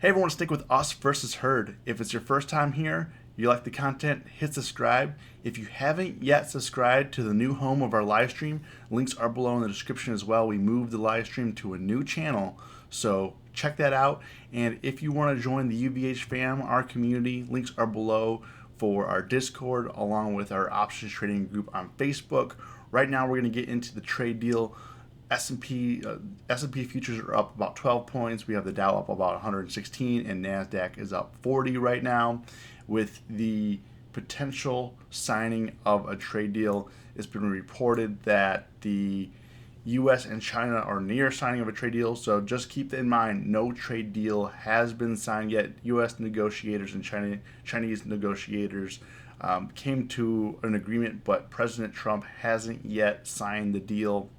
Hey everyone, stick with us versus Herd. If it's your first time here, you like the content, hit subscribe. If you haven't yet subscribed to the new home of our live stream, links are below in the description as well. We moved the live stream to a new channel, so check that out. And if you want to join the UVH fam, our community, links are below for our Discord along with our options trading group on Facebook. Right now we're going to get into the trade deal. S&P futures are up about 12 points. We have the Dow up about 116, and Nasdaq is up 40 right now. With the potential signing of a trade deal, it's been reported that the U.S. and China are near signing of a trade deal. So just keep in mind, no trade deal has been signed yet. U.S. negotiators and Chinese negotiators came to an agreement, but President Trump hasn't yet signed the deal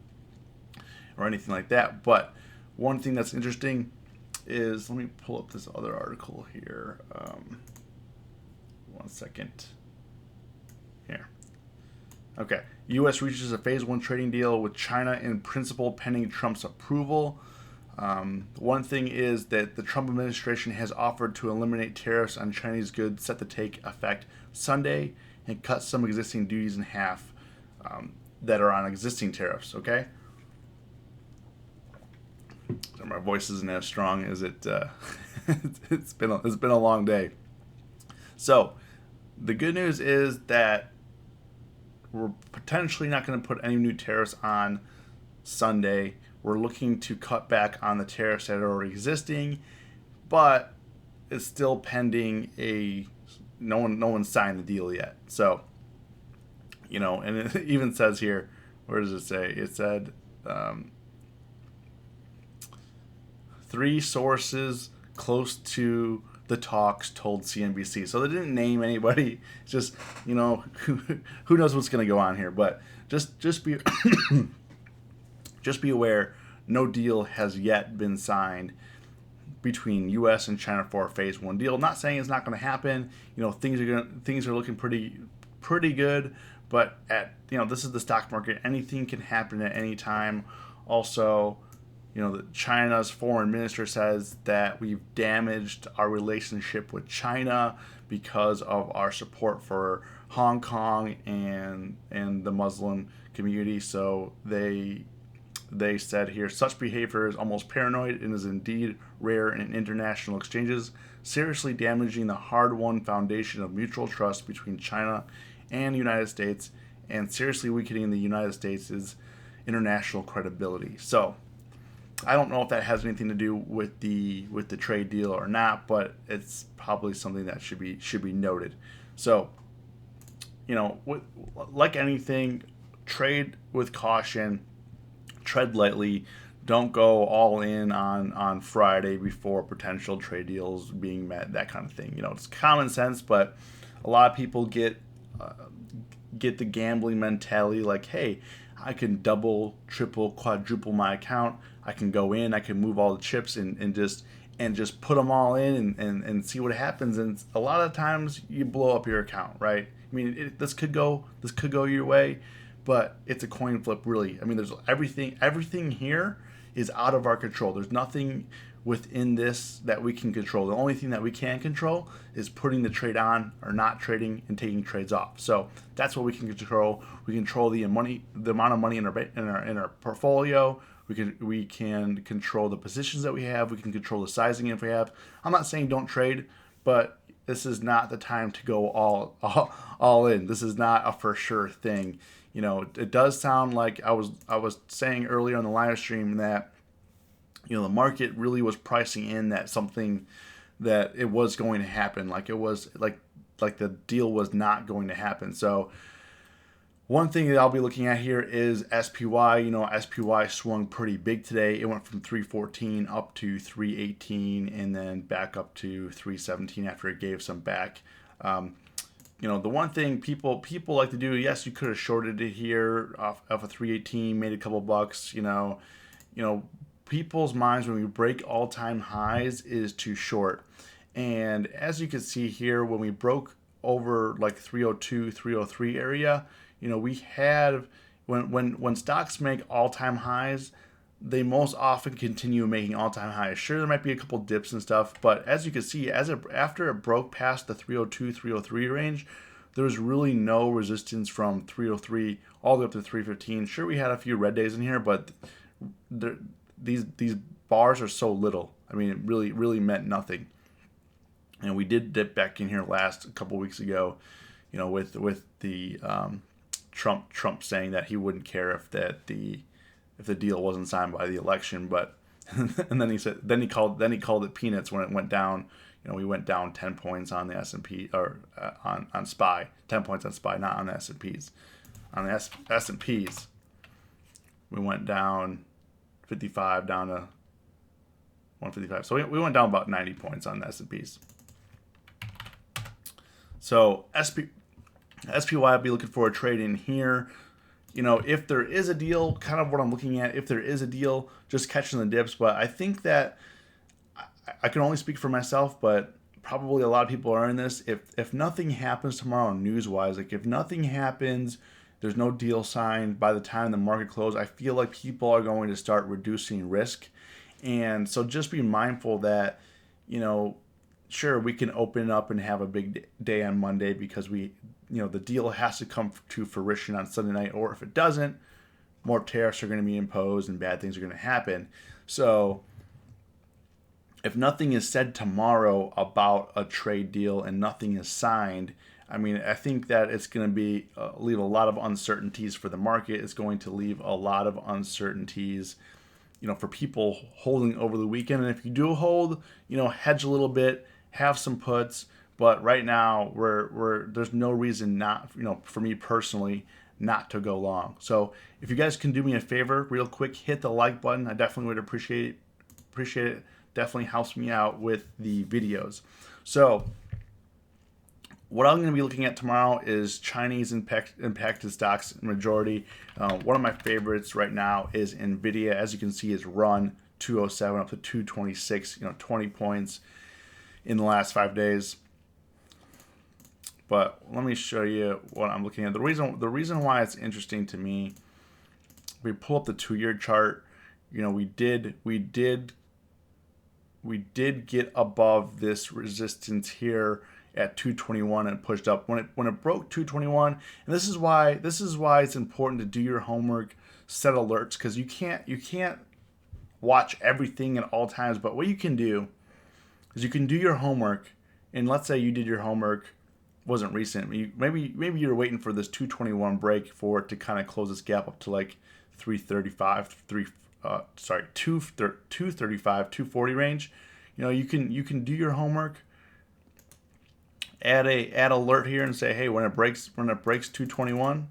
or anything like that. But one thing that's interesting is, let me pull up this other article here. One second. Here. Okay. U.S. reaches a phase one trading deal with China in principle pending Trump's approval. One thing is that the Trump administration has offered to eliminate tariffs on Chinese goods set to take effect Sunday and cut some existing duties in half that are on existing tariffs. Okay. So my voice isn't as strong as it. It's been a long day. So the good news is that we're potentially not going to put any new tariffs on Sunday. We're looking to cut back on the tariffs that are already existing, but it's still pending no one signed the deal yet. So, and it even says here, where does it say? It said 3 sources close to the talks told CNBC. So they didn't name anybody. It's just, who knows what's going to go on here. But just be just be aware, no deal has yet been signed between U.S. and China for a phase one deal. Not saying it's not going to happen. Things are looking pretty good. But this is the stock market. Anything can happen at any time. Also, China's foreign minister says that we've damaged our relationship with China because of our support for Hong Kong and the Muslim community. So they said here, such behavior is almost paranoid and is indeed rare in international exchanges, seriously damaging the hard-won foundation of mutual trust between China and the United States, and seriously weakening the United States' international credibility. So I don't know if that has anything to do with the trade deal or not, but it's probably something that should be noted. So, like anything, trade with caution, tread lightly. Don't go all in on Friday before potential trade deals being met, that kind of thing. It's common sense, but a lot of people get the gambling mentality like, hey, I can double, triple, quadruple my account. I can go in, I can move all the chips and just put them all in and see what happens. And a lot of times you blow up your account, right? I mean, this could go your way, but it's a coin flip, really. I mean, there's everything here is out of our control. There's nothing within this that we can control. The only thing that we can control is putting the trade on or not trading and taking trades off. So that's what we can control. We control the amount of money in our portfolio. We can control the positions that we have. We can control the sizing if we have. I'm not saying don't trade, but this is not the time to go all in. This is not a for sure thing. It does sound like I was saying earlier on the live stream that the market really was pricing in that something that it was going to happen, like it was like the deal was not going to happen. So one thing that I'll be looking at here is SPY. SPY swung pretty big today. It went from 314 up to 318 and then back up to 317 after it gave some back. The one thing people like to do, yes, you could have shorted it here off a 318, made a couple bucks. People's minds when we break all-time highs is too short. And as you can see here, when we broke over like 302, 303 area, we had when stocks make all-time highs, they most often continue making all-time highs. Sure, there might be a couple dips and stuff, but as you can see, after it broke past the 302, 303 range, there was really no resistance from 303 all the way up to 315. Sure, we had a few red days in here, but these bars are so little. I mean, it really meant nothing. And we did dip back in here a couple weeks ago, with the Trump saying that he wouldn't care if the deal wasn't signed by the election, but and then he called it peanuts when it went down. We went down 10 points on the S&P or on SPY, 10 points on SPY, not on the S&Ps. On the S&Ps, we went down 55 down to 155. So we went down about 90 points on the S&Ps. So SPY, I'll be looking for a trade in here. If there is a deal, kind of what I'm looking at, if there is a deal, just catching the dips. But I think that I can only speak for myself, but probably a lot of people are in this. If nothing happens tomorrow news-wise, like if nothing happens, there's no deal signed by the time the market closes, I feel like people are going to start reducing risk. And so just be mindful that, sure, we can open up and have a big day on Monday because the deal has to come to fruition on Sunday night, or if it doesn't, more tariffs are going to be imposed and bad things are going to happen. So if nothing is said tomorrow about a trade deal and nothing is signed, I think that it's going to be leave a lot of uncertainties for the market. It's going to leave a lot of uncertainties, for people holding over the weekend. And if you do hold, hedge a little bit, have some puts. But right now, there's no reason not, for me personally, not to go long. So if you guys can do me a favor, real quick, hit the like button. I definitely would appreciate it. Definitely helps me out with the videos. So what I'm going to be looking at tomorrow is Chinese impacted stocks majority. One of my favorites right now is NVDA. As you can see, it's run 207 up to 226, 20 points in the last 5 days. But let me show you what I'm looking at. The reason why it's interesting to me, we pull up the 2-year chart. We did get above this resistance here at 221 and pushed up when it broke 221. And this is why it's important to do your homework, set alerts, because you can't watch everything at all times. But what you can do is you can do your homework, and let's say you did your homework, wasn't recent. Maybe you're waiting for this 221 break for it to kind of close this gap up to like 335, 235, 240 range. You can do your homework. Add alert here and say, hey, when it breaks 221.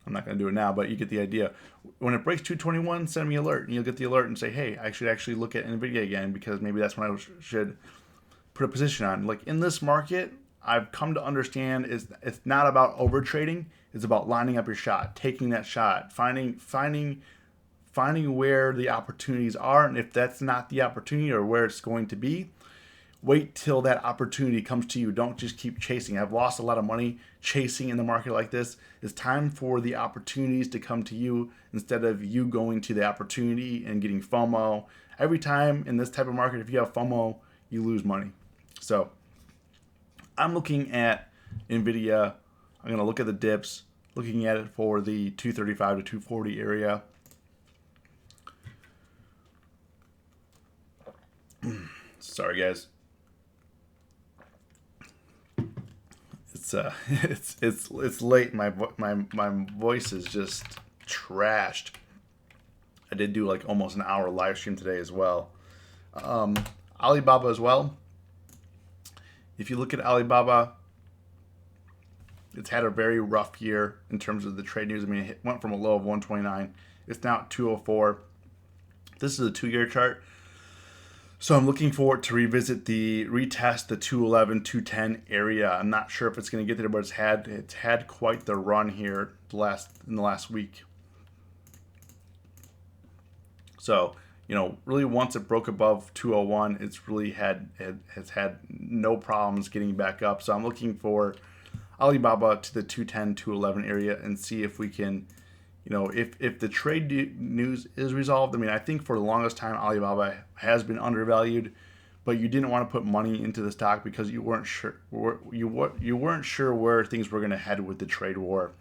I'm not going to do it now, but you get the idea. When it breaks 221, send me an alert, and you'll get the alert and say, hey, I should actually look at NVIDIA again because maybe that's when I should put a position on. Like in this market, I've come to understand it's not about over trading. It's about lining up your shot, taking that shot, finding where the opportunities are, and if that's not the opportunity or where it's going to be, wait till that opportunity comes to you. Don't just keep chasing. I've lost a lot of money chasing in the market like this. It's time for the opportunities to come to you instead of you going to the opportunity and getting FOMO. Every time in this type of market, if you have FOMO, you lose money. So I'm looking at NVIDIA. I'm going to look at the dips, looking at it for the 235 to 240 area. Sorry, guys. It's late. My voice is just trashed. I did do like almost an hour live stream today as well. Alibaba as well. If you look at Alibaba, it's had a very rough year in terms of the trade news. It went from a low of 129. It's now at 204. This is a 2-year chart. So I'm looking forward to retest the 211, 210 area. I'm not sure if it's going to get there, but it's had quite the run here in the last week. So, really once it broke above 201, it's really has had no problems getting back up. So I'm looking for Alibaba to the 210, 211 area and see if we can, if the trade news is resolved, I mean, I think for the longest time Alibaba has been undervalued, but you didn't want to put money into the stock because you weren't sure you weren't sure where things were going to head with the trade war.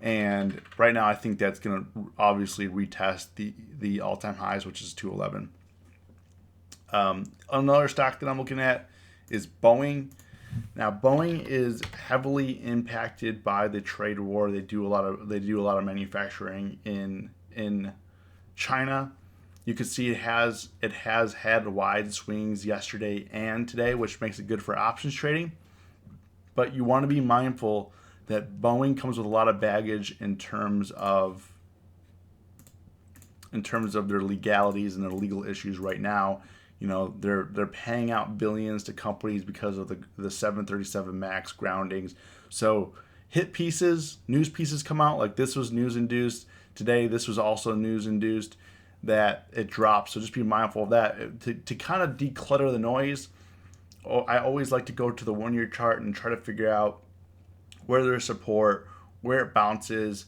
And right now, I think that's going to obviously retest the all-time highs, which is 211. Another stock that I'm looking at is Boeing. Now, Boeing is heavily impacted by the trade war. They do a lot of manufacturing in China. You can see it has had wide swings yesterday and today, which makes it good for options trading. But you want to be mindful that Boeing comes with a lot of baggage in terms of their legalities and their legal issues right now. They're paying out billions to companies because of the 737 MAX groundings. So news pieces come out, like this was news induced today. This was also news induced that it dropped. So just be mindful of that. To kind of declutter the noise, I always like to go to the 1-year chart and try to figure out where there's support, where it bounces,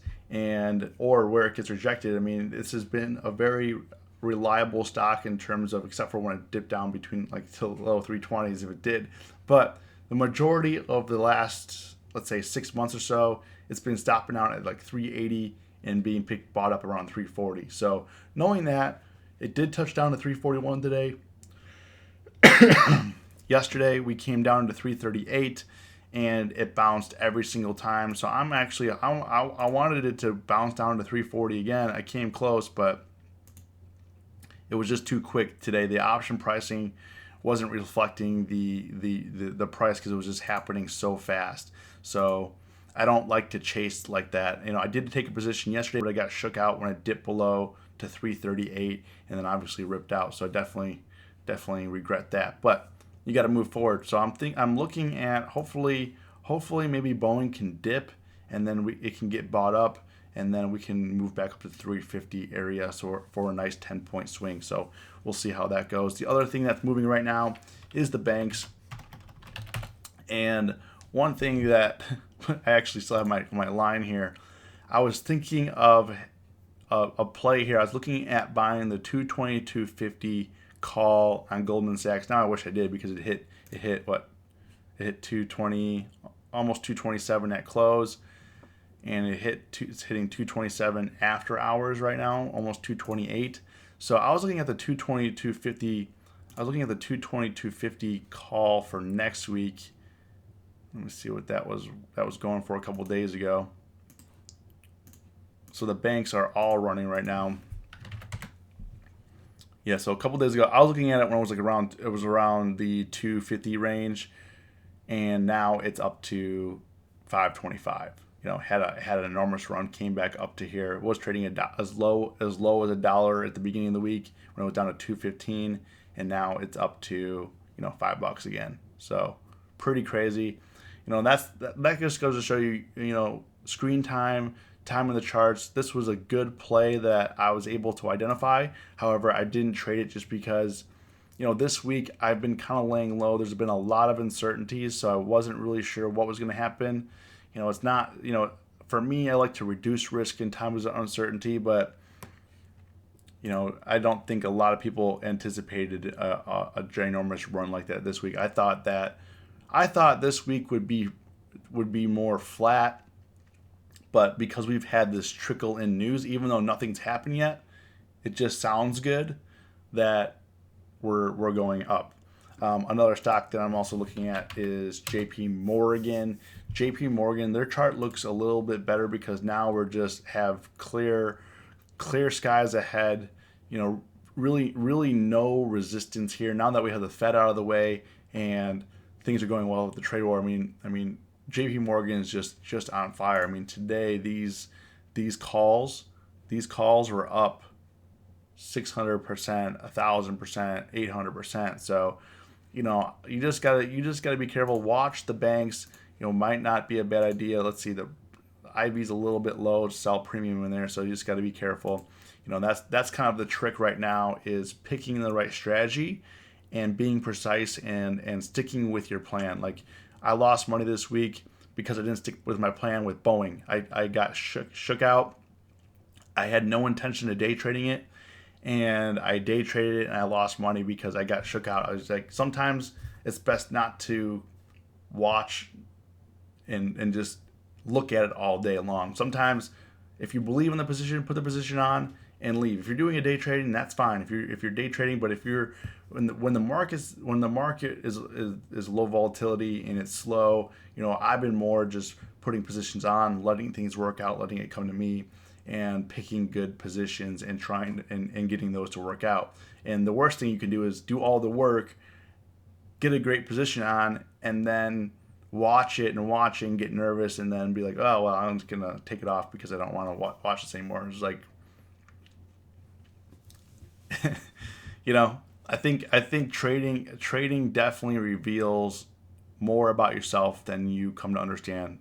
or where it gets rejected. I mean, this has been a very reliable stock in terms of, except for when it dipped down between like to the low 320s if it did. But the majority of the last, let's say, 6 months or so, it's been stopping out at like 380 and being bought up around 340. So knowing that, it did touch down to 341 today. Yesterday we came down to 338 and it bounced every single time. So I wanted it to bounce down to 340 again. I came close, but it was just too quick today. The option pricing wasn't reflecting the price because it was just happening so fast. So I don't like to chase like that. I did take a position yesterday, but I got shook out when it dipped below to 338 and then obviously ripped out. So I definitely regret that. But you got to move forward. So I'm looking at hopefully maybe Boeing can dip and then it can get bought up, and then we can move back up to the 350 area for a nice 10-point swing. So we'll see how that goes. The other thing that's moving right now is the banks. And one thing that I actually still have my line here. I was thinking of a play here. I was looking at buying the 222.50 call on Goldman Sachs. Now I wish I did because it hit 220, almost 227 at close. And it's hitting 227 after hours right now, almost 228. So I was looking at the 222.50. I was looking at the 222.50 call for next week. Let me see what that was. That was going for a couple days ago. So the banks are all running right now. Yeah, so a couple days ago, I was looking at it when it was around the 250 range, and now it's up to 525. Had an enormous run, came back up to here. It was trading as low as $1 at the beginning of the week when it was down to 215, and now it's up to $5 again. So pretty crazy. That just goes to show you, screen time in the charts. This was a good play that I was able to identify. However, I didn't trade it just because, this week I've been kind of laying low. There's been a lot of uncertainties, so I wasn't really sure what was going to happen. It's not, for me, I like to reduce risk in times of uncertainty, but, I don't think a lot of people anticipated a ginormous run like that this week. I thought this week would be more flat, but because we've had this trickle in news, even though nothing's happened yet, it just sounds good that we're going up. Another stock that I'm also looking at is JP Morgan. JP Morgan, their chart looks a little bit better because now we're just have clear skies ahead. Really no resistance here. Now that we have the Fed out of the way and things are going well with the trade war, I mean, JP Morgan is just on fire. I mean, today these calls were up 600%, 1,000%, 800%. So, you just gotta be careful. Watch the banks. Might not be a bad idea. Let's see, the IV's a little bit low, sell premium in there, so you just got to be careful. That's kind of the trick right now, is picking the right strategy and being precise and sticking with your plan. Like, I lost money this week because I didn't stick with my plan with Boeing. I got shook out I had no intention of day trading it, and I day traded it and I lost money because I got shook out. I was like, sometimes it's best not to watch and just look at it all day long. Sometimes if you believe in the position, put the position on and leave. If you're doing a day trading, that's fine. If you're day trading, but if you're when the market is low volatility and it's slow, I've been more just putting positions on, letting things work out, letting it come to me, and picking good positions and trying and getting those to work out. And the worst thing you can do is do all the work, get a great position on, and then watch it and get nervous, and then be like, oh well, I'm just gonna take it off because I don't want to watch this anymore. It's like, I think trading definitely reveals more about yourself than you come to understand.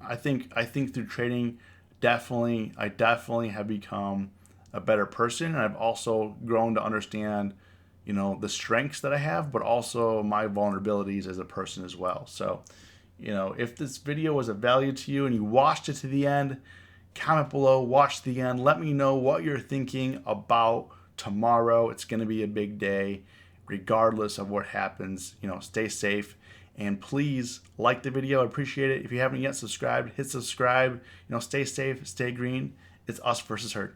I think through trading, I definitely have become a better person, and I've also grown to understand the strengths that I have, but also my vulnerabilities as a person as well. So, if this video was of value to you and you watched it to the end, comment below, watch the end. Let me know what you're thinking about tomorrow. It's going to be a big day, regardless of what happens. Stay safe, and please like the video. I appreciate it. If you haven't yet subscribed, hit subscribe. Stay safe, stay green. It's us versus herd.